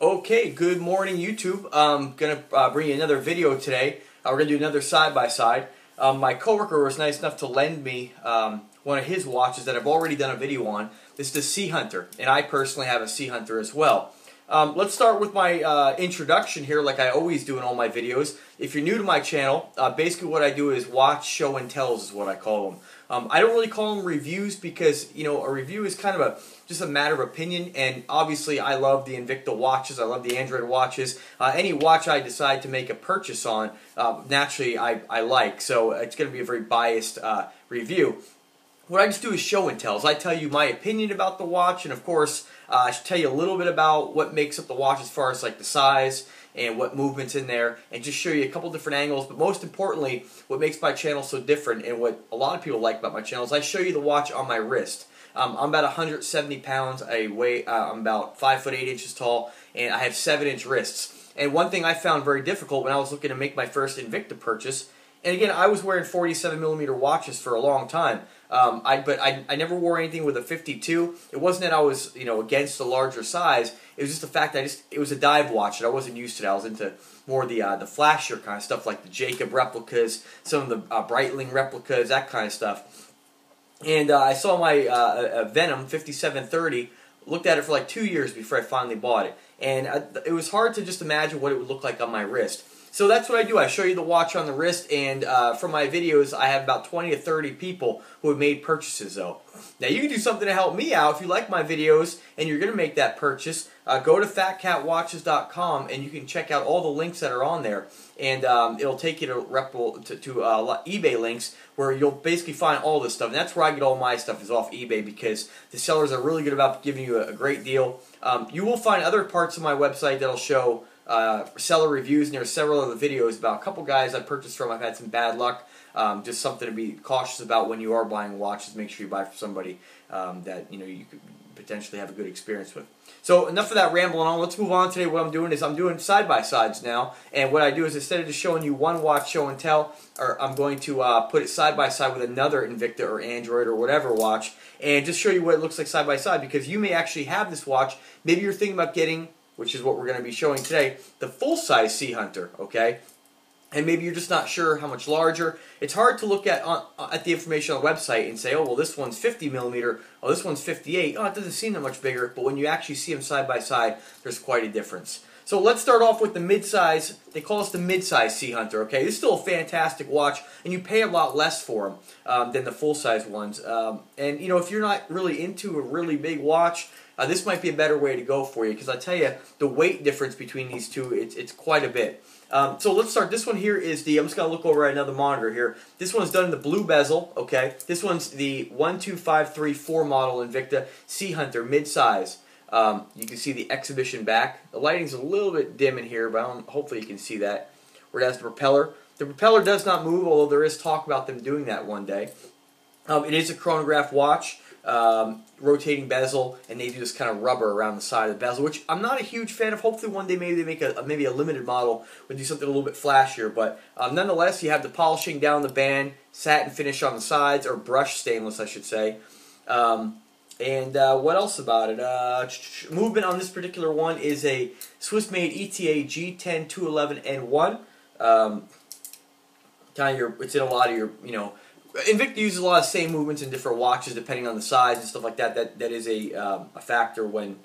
Okay, good morning YouTube. I'm going to bring you another video today. We're going to do another side-by-side. My coworker was nice enough to lend me one of his watches that I've already done a video on. This is the Sea Hunter, and I personally have a Sea Hunter as well. Let's start with my introduction here like I always do in all my videos. If you're new to my channel, basically what I do is watch, show, and tells is what I call them. I don't really call them reviews because, you know, a review is kind of just a matter of opinion, and obviously I love the Invicta watches, I love the Android watches. Any watch I decide to make a purchase on, naturally I like, so it's going to be a very biased review. What I just do is show and tells. I tell you my opinion about the watch, and of course, I should tell you a little bit about what makes up the watch as far as like the size and what movement's in there, and just show you a couple different angles. But most importantly, what makes my channel so different, and what a lot of people like about my channel, is I show you the watch on my wrist. I'm about 170 pounds. I weigh. I'm about 5'8" tall, and I have 7-inch wrists. And one thing I found very difficult when I was looking to make my first Invicta purchase. And again, I was wearing 47mm watches for a long time. But I never wore anything with a 52. It wasn't that I was, you know, against the larger size. It was just the fact that it was a dive watch, and I wasn't used to that. I was into more the flashier kind of stuff, like the Jacob replicas, some of the Breitling replicas, that kind of stuff. And I saw my Venom 5730. Looked at it for like 2 years before I finally bought it, and it was hard to just imagine what it would look like on my wrist. So that's what I do. I show you the watch on the wrist, and for my videos, I have about 20 to 30 people who have made purchases, though. Now, you can do something to help me out. If you like my videos and you're going to make that purchase, go to PHATKATWatches.com, and you can check out all the links that are on there. And it'll take you to eBay links, where you'll basically find all this stuff. And that's where I get all my stuff, is off eBay, because the sellers are really good about giving you a great deal. You will find other parts of my website that'll show seller reviews, and there are several other videos about a couple guys I purchased from. I've had some bad luck. Just something to be cautious about when you are buying watches. Make sure you buy from somebody that you could potentially have a good experience with. So enough of that rambling on. Let's move on. Today what I'm doing is I'm doing side-by-sides now, and what I do is, instead of just showing you one watch show and tell, I'm going to put it side-by-side with another Invicta or Android or whatever watch, and just show you what it looks like side-by-side, because you may actually have this watch. Maybe you're thinking about getting, which is what we're going to be showing today, the full-size Sea Hunter, okay? And maybe you're just not sure how much larger. It's hard to look at the information on the website and say, oh, well, this one's 50mm, oh, this one's 58. Oh, it doesn't seem that much bigger, but when you actually see them side by side, there's quite a difference. So let's start off with the mid-size. They call us the mid-size Sea Hunter, okay? This is still a fantastic watch, and you pay a lot less for them than the full-size ones. And, you know, if you're not really into a really big watch, this might be a better way to go for you, because I tell you, the weight difference between these two, it's quite a bit. So let's start. This one here is the, I'm just going to look over at another monitor here. This one's done in the blue bezel, okay? This one's the 12534 model Invicta Sea Hunter mid-size. You can see the exhibition back. The lighting's a little bit dim in here, but hopefully you can see that. Where it has the propeller. The propeller does not move, although there is talk about them doing that one day. It is a chronograph watch. Rotating bezel, and they do this kind of rubber around the side of the bezel, which I'm not a huge fan of. Hopefully one day maybe they make maybe a limited model would do something a little bit flashier, but nonetheless, you have the polishing down the band, satin finish on the sides, or brushed stainless I should say. And what else about it? Movement on this particular one is a Swiss-made ETA G10 211N1. It's in a lot of your, you know, Invicta uses a lot of same movements in different watches depending on the size and stuff like that. That is a factor when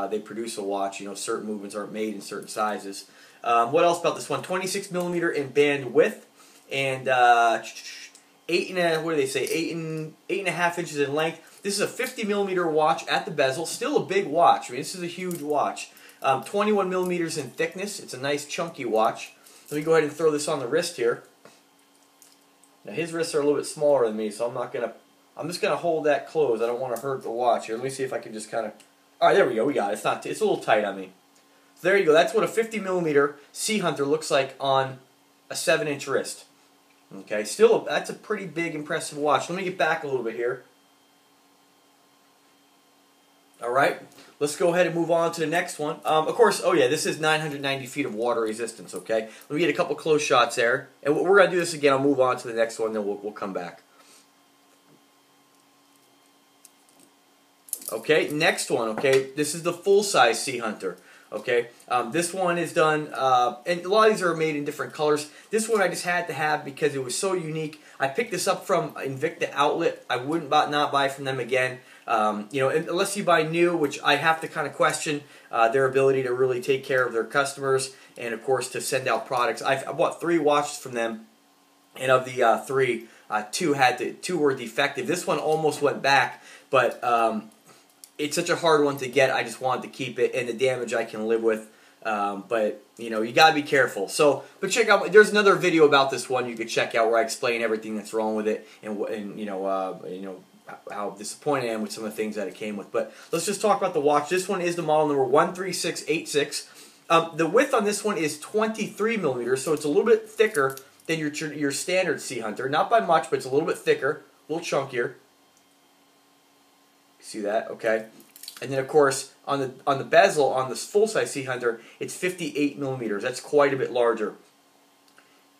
they produce a watch. You know, certain movements aren't made in certain sizes. What else about this one? 26mm in band width, and 8.5 inches in length. This is a 50mm watch at the bezel. Still a big watch. I mean, this is a huge watch. 21mm in thickness. It's a nice chunky watch. Let me go ahead and throw this on the wrist here. Now his wrists are a little bit smaller than me, so I'm just gonna hold that closed. I don't want to hurt the watch here. Let me see if I can just kind of. All right, there we go. We got it. It's a little tight on me. So there you go. That's what a 50mm Sea Hunter looks like on a 7-inch wrist. Okay, still that's a pretty big, impressive watch. Let me get back a little bit here. All right, let's go ahead and move on to the next one. Of course, oh yeah, this is 990 feet of water resistance, okay? Let me get a couple close shots there. And we're going to do this again. I'll move on to the next one, then we'll come back. Okay, next one, okay? This is the full-size Sea Hunter. Okay, this one is done, and a lot of these are made in different colors. This one I just had to have because it was so unique. I picked this up from Invicta outlet. I wouldn't not buy from them again. You know, unless you buy new, which I have to kind of question their ability to really take care of their customers, and of course to send out products. I bought 3 watches from them, and of the 3, 2 were defective. This one almost went back, but it's such a hard one to get. I just wanted to keep it, and the damage I can live with. But you know, you gotta be careful. So, but check out. There's another video about this one you could check out where I explain everything that's wrong with it, and you know how disappointed I am with some of the things that it came with. But let's just talk about the watch. This one is the model number 13686. The width on this one is 23 millimeters, so it's a little bit thicker than your standard Sea Hunter. Not by much, but it's a little bit thicker, a little chunkier. See that? Okay. And then of course on the bezel on this full size Sea Hunter, it's 58 millimeters. That's quite a bit larger.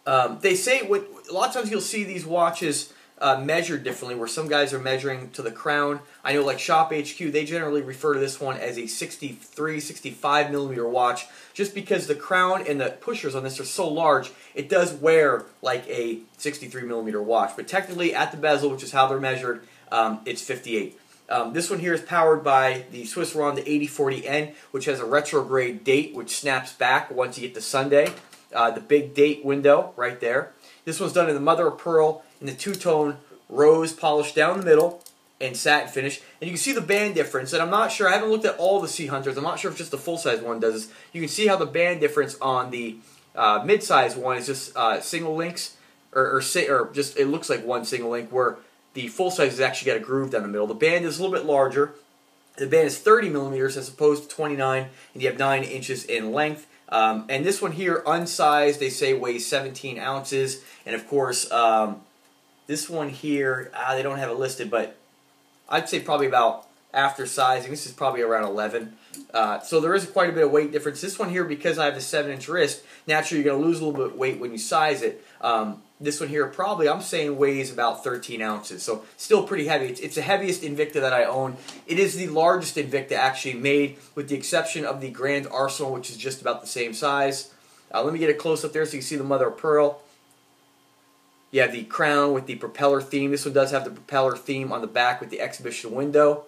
They say a lot of times you'll see these watches measured differently, where some guys are measuring to the crown. I know like Shop HQ, they generally refer to this one as a 63, 65 millimeter watch, just because the crown and the pushers on this are so large, it does wear like a 63 millimeter watch. But technically at the bezel, which is how they're measured, it's 58. This one here is powered by the Swiss Ron, the 8040N, which has a retrograde date, which snaps back once you get to Sunday. The big date window right there. This one's done in the mother of pearl in the two-tone rose polished down the middle and satin finish. And you can see the band difference. And I'm not sure, I haven't looked at all the Sea Hunters. I'm not sure if just the full-size one does this. You can see how the band difference on the mid-size one is just single links, or just it looks like one single link, where the full size has actually got a groove down the middle. The band is a little bit larger. The band is 30 millimeters as opposed to 29, and you have 9 inches in length. And this one here, unsized, they say weighs 17 ounces. And of course, this one here, they don't have it listed, but I'd say probably about, after sizing, this is probably around 11. So there is quite a bit of weight difference. This one here, because I have the 7-inch wrist, naturally you're going to lose a little bit of weight when you size it. This one here probably, I'm saying, weighs about 13 ounces. So still pretty heavy. It's the heaviest Invicta that I own. It is the largest Invicta actually made, with the exception of the Grand Arsenal, which is just about the same size. Let me get a close up there so you can see the mother of pearl. You have the crown with the propeller theme. This one does have the propeller theme on the back with the exhibition window.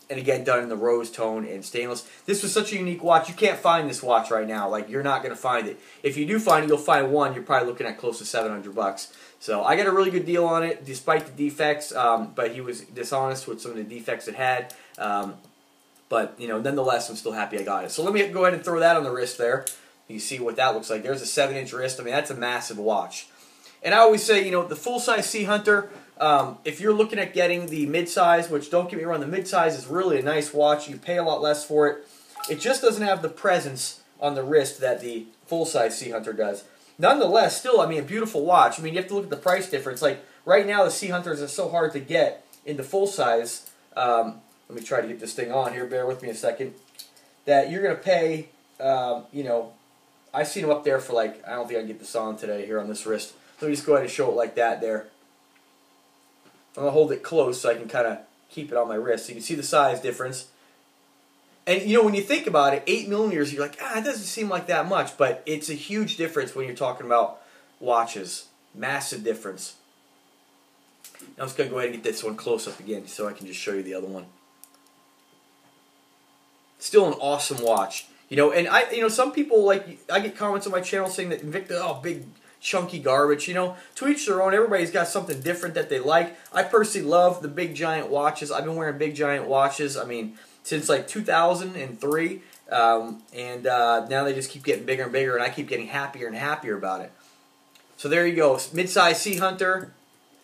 And again, done in the rose tone and stainless. This was such a unique watch. You can't find this watch right now. Like, you're not going to find it. If you do find it, you'll find one. You're probably looking at close to $700. So I got a really good deal on it, despite the defects. But he was dishonest with some of the defects it had. But you know, nonetheless, I'm still happy I got it. So let me go ahead and throw that on the wrist there. You see what that looks like. There's a 7-inch wrist. I mean, that's a massive watch. And I always say, you know, the full-size Sea Hunter, if you're looking at getting the mid-size, which don't get me wrong, the mid-size is really a nice watch. You pay a lot less for it. It just doesn't have the presence on the wrist that the full-size Sea Hunter does. Nonetheless, still, I mean, a beautiful watch. I mean, you have to look at the price difference. Like, right now, the Sea Hunters are so hard to get in the full-size. Let me try to get this thing on here. Bear with me a second. That you're going to pay, you know, I've seen them up there for like, I don't think I can get this on today here on this wrist. Let me just go ahead and show it like that there. I'm going to hold it close so I can kind of keep it on my wrist. So you can see the size difference. And, you know, when you think about it, 8 millimeters, you're like, it doesn't seem like that much. But it's a huge difference when you're talking about watches. Massive difference. Now I'm just going to go ahead and get this one close up again so I can just show you the other one. Still an awesome watch. You know, and some people, like, I get comments on my channel saying that Invicta, oh, big chunky garbage. You know, to each their own. Everybody's got something different that they like. I personally love the big giant watches. I've been wearing big giant watches, I mean, since like 2003, and now they just keep getting bigger and bigger, and I keep getting happier and happier about it. So there you go, mid-size Sea Hunter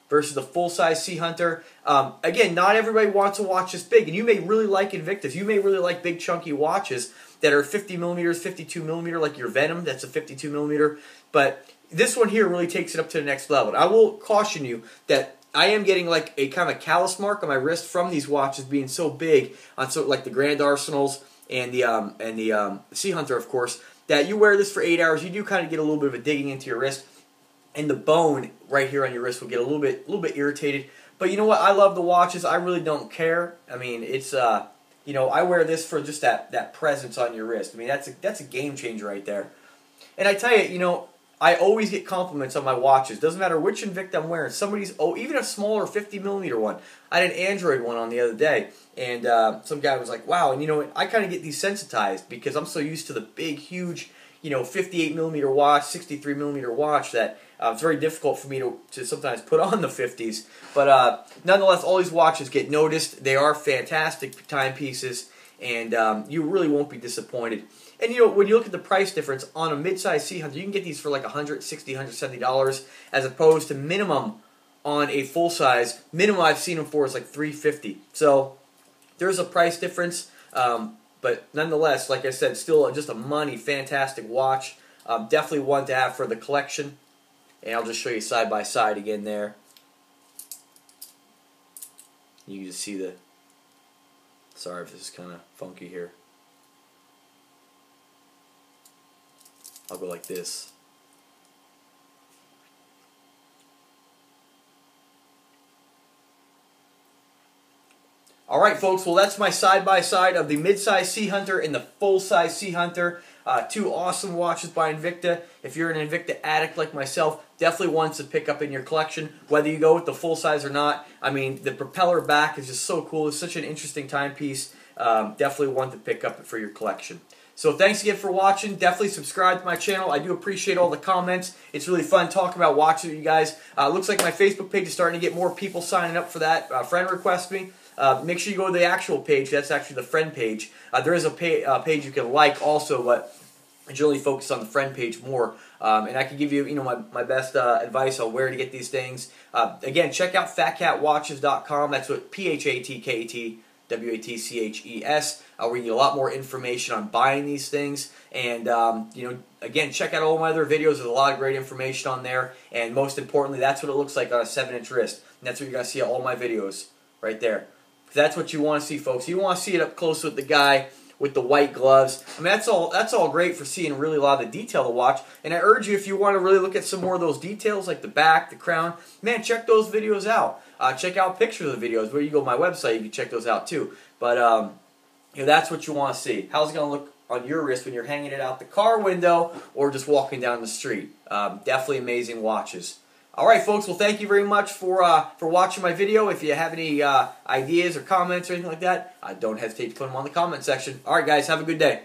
versus the full-size Sea Hunter. Again, not everybody wants a watch this big, and you may really like Invictus. You may really like big chunky watches that are 50 millimeters, 52 millimeter, like your Venom, that's a 52 millimeter, but this one here really takes it up to the next level. And I will caution you that I am getting like a kind of callus mark on my wrist from these watches being so big, on like the Grand Arsenals and the Sea Hunter, of course, that you wear this for 8 hours, you do kind of get a little bit of a digging into your wrist, and the bone right here on your wrist will get a little bit irritated. But you know what? I love the watches. I really don't care. I mean, it's You know, I wear this for just that presence on your wrist. I mean, that's a game changer right there. And I tell you, you know, I always get compliments on my watches. Doesn't matter which Invicta I'm wearing. Somebody's, even a smaller 50mm one. I had an Android one on the other day, and some guy was like, wow. And you know, I kind of get desensitized because I'm so used to the big, huge, you know, 58mm watch, 63mm watch that it's very difficult for me to sometimes put on the 50s. But nonetheless, all these watches get noticed. They are fantastic timepieces, and you really won't be disappointed. And you know, when you look at the price difference on a mid-size Sea Hunter, you can get these for like $160, $170, as opposed to minimum on a full-size. Minimum I've seen them for is like $350. So there's a price difference, but nonetheless, like I said, still just a money, fantastic watch. Definitely one to have for the collection. And I'll just show you side by side again there. You can just see the. Sorry if this is kind of funky here. I'll go like this. Alright folks, well that's my side-by-side of the mid-size Sea Hunter and the full-size Sea Hunter. Two awesome watches by Invicta. If you're an Invicta addict like myself, definitely ones to pick up in your collection, whether you go with the full-size or not. I mean, the propeller back is just so cool. It's such an interesting timepiece. Definitely one to pick up for your collection. So thanks again for watching. Definitely subscribe to my channel. I do appreciate all the comments. It's really fun talking about watches with you guys. Looks like my Facebook page is starting to get more people signing up for that. Friend request me. Make sure you go to the actual page. That's actually the friend page. There is a page you can like also, but I generally focus on the friend page more. And I can give you, my best advice on where to get these things. Again, check out PHATKATWatches.com. That's what PHATKATWATCHES. Where you get a lot more information on buying these things. And, again, check out all my other videos. There's a lot of great information on there. And most importantly, that's what it looks like on a 7-inch wrist. And that's what you're going to see on all my videos right there. That's what you want to see, folks. You want to see it up close with the guy with the white gloves. I mean, that's all great for seeing really a lot of the detail of the watch. And I urge you, if you want to really look at some more of those details, like the back, the crown, man, check those videos out. Check out pictures of the videos. Where you go to my website, you can check those out too. But that's what you want to see. How's it going to look on your wrist when you're hanging it out the car window or just walking down the street? Definitely amazing watches. Alright folks, well thank you very much for watching my video. If you have any ideas or comments or anything like that, don't hesitate to put them on the comment section. Alright guys, have a good day.